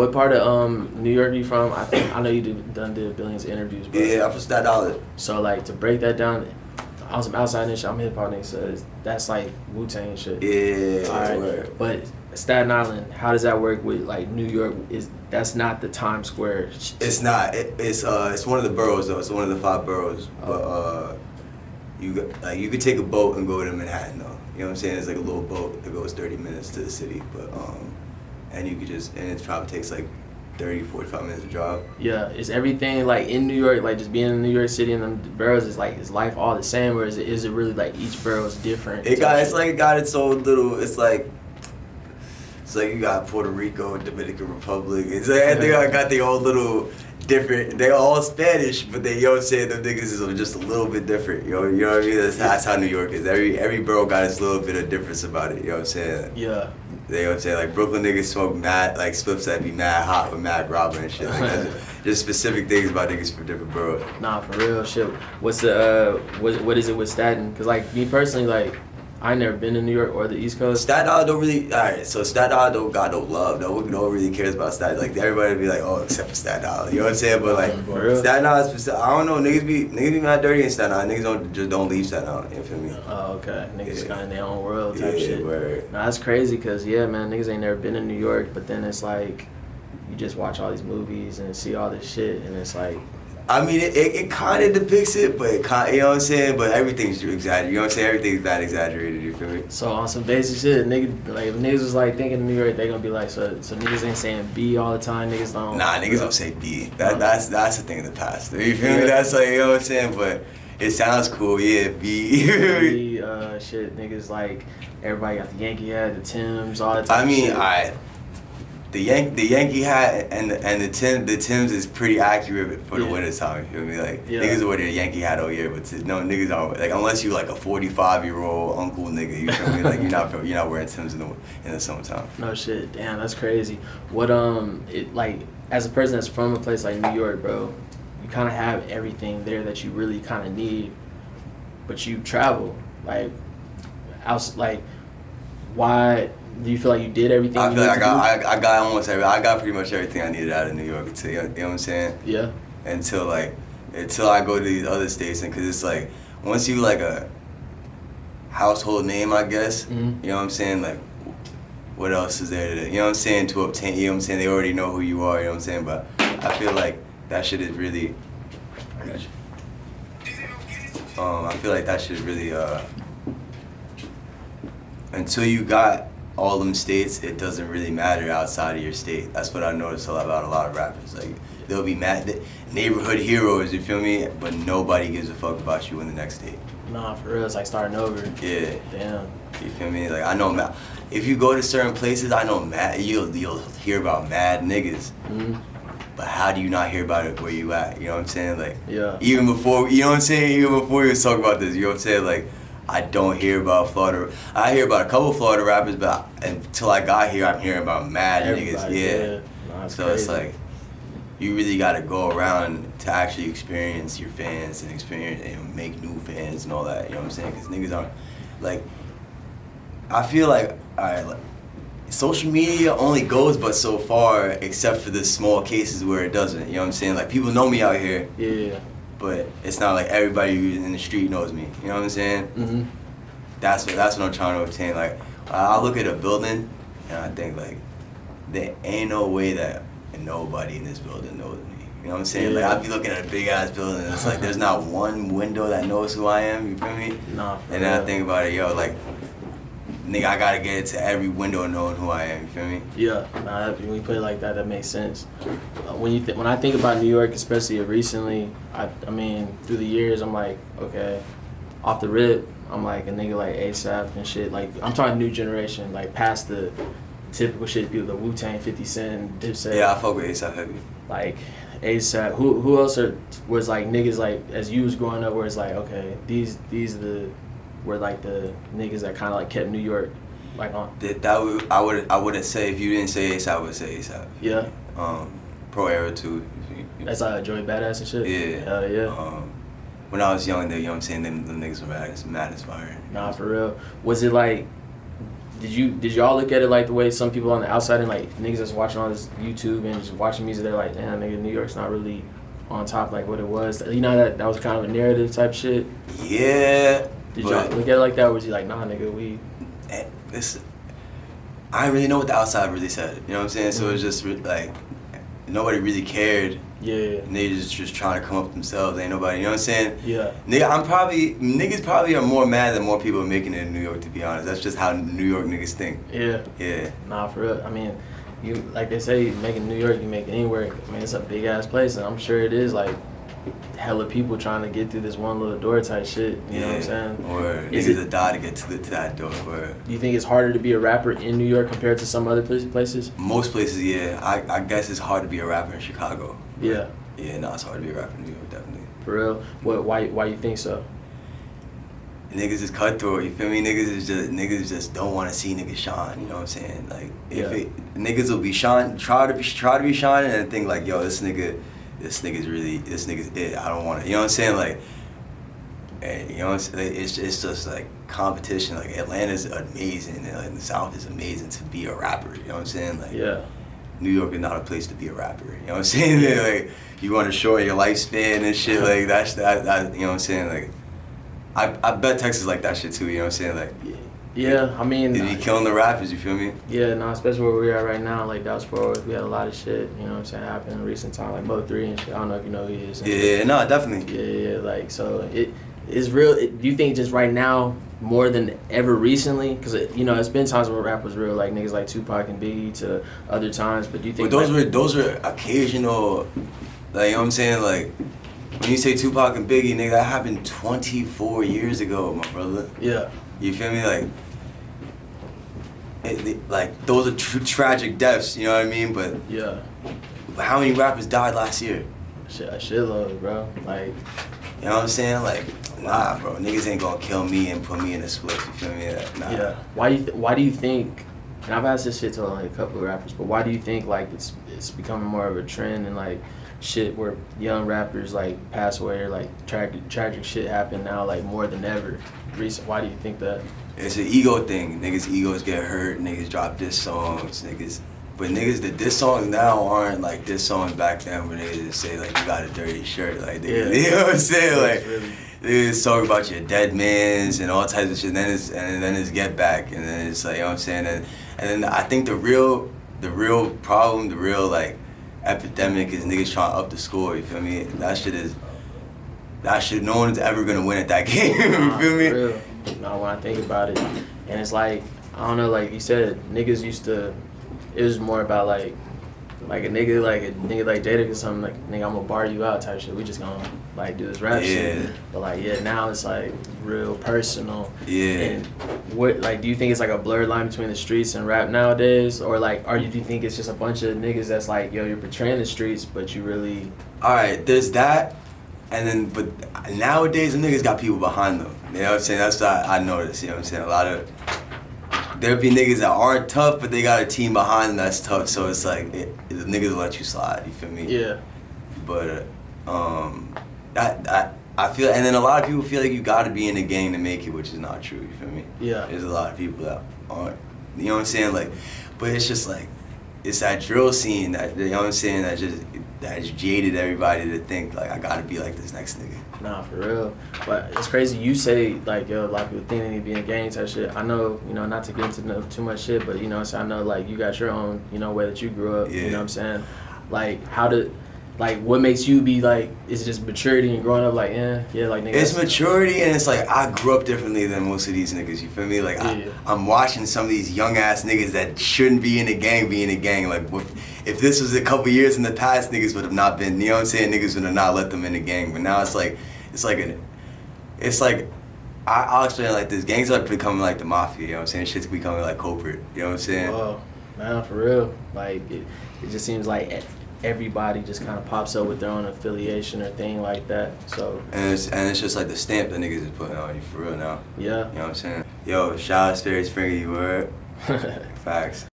What part of New York are you from? I know you did billions of interviews, bro. Yeah, I'm from Staten Island. So like to break that down, on some outside and shit, I'm a hip hop nigga, so that's like Wu-Tang and shit. Yeah. All right. Right. But Staten Island, how does that work with like New York? That's not the Times Square? It's not. It's one of the boroughs though. It's one of the 5 boroughs. But you could take a boat and go to Manhattan though. You know what I'm saying? It's like a little boat that goes 30 minutes to the city, but and you could and it probably takes like 30, 45 minutes to drive. Yeah, is everything like in New York, like just being in New York City and the boroughs, is life all the same, or is it really like each borough is different? It got its own little. It's like you got Puerto Rico, Dominican Republic. It's like they got their own little different. They all Spanish, but they, you know what I'm saying, them niggas is just a little bit different. You know what I mean? That's how New York is. Every borough got its little bit of difference about it. You know what I'm saying? Yeah. They would say like Brooklyn niggas smoke mad, like Spliffs that be mad hot with mad grabber and shit. Like that's just specific things about niggas from different boroughs. Nah, for real shit. What's the what is it with Staten? Cause like me personally, like I never been to New York or the East Coast. Staten Island don't really. Alright, so Staten Island don't got no love. No one really cares about Staten. Like everybody be like, oh, except for Staten Island. You know what I'm saying? But like Staten Island, I don't know. Niggas be mad dirty in Staten Island. Niggas don't leave Staten Island. You feel me? Oh, okay. Niggas kind of in their own world type yeah, shit. Word. Nah, that's crazy. Cause yeah, man, niggas ain't never been to New York, but then it's like you just watch all these movies and see all this shit, and it's like. I mean, it kind of depicts it, but you know what I'm saying? But everything's exaggerated. You know what I'm saying? Everything's not exaggerated, you feel me? So on some basic shit, if niggas was like thinking of New York, they gonna be like, so niggas ain't saying B all the time, niggas don't. Nah, niggas don't say B. That's a thing of the past. You feel me? That's like, you know what I'm saying? But it sounds cool, yeah, B. B, shit, niggas like, everybody got the Yankee hat, the Timbs, all the time. I mean, shit. The Yankee hat and the Timbs is pretty accurate for the winter time. You feel me? Like niggas wear their Yankee hat all year, but no niggas don't. Like unless you like a 45-year-old uncle nigga, you feel me? Like you're not wearing Timbs in the summertime. No shit, damn, that's crazy. What like as a person that's from a place like New York, bro, you kind of have everything there that you really kind of need, but you travel like why? Do you feel like you did everything? I feel like I got almost everything. I got pretty much everything I needed out of New York. You know what I'm saying? Yeah. Until I go to these other states, and because it's like once you like a household name, I guess. Mm-hmm. You know what I'm saying? Like, what else is there to, you know what I'm saying, to obtain? You know what I'm saying? They already know who you are. You know what I'm saying? But I feel like that shit is really. I got you. I feel like that shit is really until you got all them states, it doesn't really matter outside of your state. That's what I noticed about a lot of rappers. Like, they'll be neighborhood heroes, you feel me? But nobody gives a fuck about you in the next state. Nah, for real, it's like starting over. Yeah. Damn. You feel me? Like, I know, if you go to certain places, I know you'll hear about mad niggas. Mm-hmm. But how do you not hear about it where you at? You know what I'm saying? Like, yeah. Even before, you know what I'm saying? Even before you was talking about this, you know what I'm saying? Like, I don't hear about Florida. I hear about a couple Florida rappers, but until I got here, I'm hearing about mad niggas. Yeah. No, so crazy. It's like, you really got to go around to actually experience your fans and experience and make new fans and all that. You know what I'm saying? Because niggas aren't, like, I feel like, alright, like, social media only goes but so far, except for the small cases where it doesn't. You know what I'm saying? Like, people know me out here. Yeah. But it's not like everybody who's in the street knows me. You know what I'm saying? Mm-hmm. That's what I'm trying to obtain. Like, I look at a building and I think like, there ain't no way that nobody in this building knows me. You know what I'm saying? Yeah. Like, I'd be looking at a big ass building and it's like there's not one window that knows who I am. You feel me? Nah. And then I think about it, yo, like, nigga, I gotta get into every window knowing who I am. You feel me? Yeah. Nah, when you put it like that, that makes sense. When I think about New York, especially recently, I mean, through the years, I'm like, okay, off the rip, I'm like a nigga like ASAP and shit. Like, I'm talking new generation, like past the typical shit, people, the Wu-Tang, 50 Cent, Dipset. Yeah, I fuck with ASAP heavy. Like, ASAP. Who else was like niggas like, as you was growing up, where it's like, okay, these were like the niggas that kind of like kept New York like on. I would say, if you didn't say ASAP, I would say ASAP. Yeah. Pro Era too. That's Joey Badass and shit? Yeah. Hell yeah. When I was young, you know what I'm saying, them niggas were mad inspiring. Nah, for real. Was it like, Did y'all look at it like the way some people on the outside and like niggas that's watching all this YouTube and just watching music, they're like, damn, nigga, New York's not really on top like what it was. You know, that was kind of a narrative type shit. Yeah. Did y'all look at it like that, or was you like, nah, nigga, we? I didn't really know what the outside really said. You know what I'm saying? So it was just like nobody really cared. Yeah. And they just trying to come up themselves. Ain't nobody, you know what I'm saying? Yeah. Niggas probably are more mad that more people are making it in New York, to be honest. That's just how New York niggas think. Yeah. Yeah. Nah, for real. I mean, you like they say, you make it in New York, you make it anywhere. I mean, it's a big ass place, and I'm sure it is like hella people trying to get through this one little door type shit. You know what I'm saying? Or niggas that die to get to that door. Or do you think it's harder to be a rapper in New York compared to some other places? Most places, yeah. I guess it's hard to be a rapper in Chicago. Yeah. Yeah, no, it's hard to be a rapper in New York, definitely. For real? Why you think so? Niggas is cutthroat, you feel me? Niggas just don't want to see niggas shine, you know what I'm saying? Like, niggas will be shine, try to be shining and think like, yo, this nigga's it. I don't want to, you know what I'm saying? Like, you know what I'm saying? It's just like competition. Like, Atlanta's amazing and like, the South is amazing to be a rapper, you know what I'm saying? Like, yeah. New York is not a place to be a rapper, you know what I'm saying? Yeah. Like, you want to shorten your lifespan and shit, like, that, you know what I'm saying? Like, I bet Texas like that shit too, you know what I'm saying? Like, yeah, I mean, they be killing the rappers, you feel me? Yeah, no, especially where we're at right now, like Dallas Fort Worth, we had a lot of shit, you know what I'm saying, happen in recent time, like Mo 3 and shit. I don't know if you know who he is. Yeah, no, definitely. Yeah, like, so it is real. Do you think just right now, more than ever recently? Because, you know, it's been times where rap was real, like niggas like Tupac and Biggie to other times, but do you think... But those were occasional, like, you know what I'm saying? Like, when you say Tupac and Biggie, nigga, that happened 24 years ago, my brother. Yeah. You feel me? Like, those are tragic deaths, you know what I mean? But yeah. How many rappers died last year? A shitload, bro. Like, you know what I'm saying? Like, nah, bro. Niggas ain't gonna kill me and put me in a split. You feel me? Nah. Yeah. Why do you think? And I've asked this shit to like a couple of rappers, but why do you think like it's becoming more of a trend and like shit where young rappers like pass away or like tragic shit happen now like more than ever? Why do you think that? It's an ego thing. Niggas' egos get hurt. Niggas drop diss songs. But the diss songs now aren't like diss songs back then where niggas just say like you got a dirty shirt. Like, you know what I'm saying? Like, they just talk about your dead mans and all types of shit. And then it's get back. And then it's like, you know what I'm saying? And then I think the real problem, the real like epidemic is niggas trying to up the score. You feel me? That shit, no one's ever gonna win at that game. You feel me? Real. No, when I think about it, and it's like, I don't know, like you said, niggas used to, it was more about like a nigga like Jada or something, like, nigga, I'm gonna bar you out type shit. We just gonna like do this rap shit. But like, yeah, now it's like real personal. Yeah. And what, like, do you think it's like a blurred line between the streets and rap nowadays? Or like, do you think it's just a bunch of niggas that's like, yo, you're portraying the streets, but you really... Alright, there's that. And then, but nowadays, the niggas got people behind them. You know what I'm saying? That's what I noticed, you know what I'm saying? A lot of, there'll be niggas that aren't tough, but they got a team behind them that's tough. So it's like, the niggas will let you slide, you feel me? Yeah. But, I feel, and then a lot of people feel like you gotta be in the gang to make it, which is not true, you feel me? Yeah. There's a lot of people that aren't, you know what I'm saying? Like, but it's just like, it's that drill scene that, you know what I'm saying, that has jaded everybody to think like I gotta be like this next nigga. Nah, for real. But it's crazy you say like, yo, a lot of people think they need to be in a gang type shit. I know, you know, not to get into too much shit, but you know, so I know like you got your own, you know, way that you grew up. Yeah. You know what I'm saying? Like, what makes you be like, is it just maturity and growing up like, yeah, like nigga? It's maturity, and it's like I grew up differently than most of these niggas, you feel me? Like, I'm watching some of these young ass niggas that shouldn't be in a gang be in a gang. Like, if this was a couple years in the past, niggas would have not been, you know what I'm saying? Niggas would have not let them in the gang. But now I'll explain it like this. Gangs are becoming like the mafia, you know what I'm saying? Shit's becoming like corporate, you know what I'm saying? Whoa, man, for real. Like, it just seems like everybody just kind of pops up with their own affiliation or thing like that. So and it's just like the stamp that niggas is putting on you for real now. Yeah. You know what I'm saying? Yo, shout out Sperry, you word. Facts.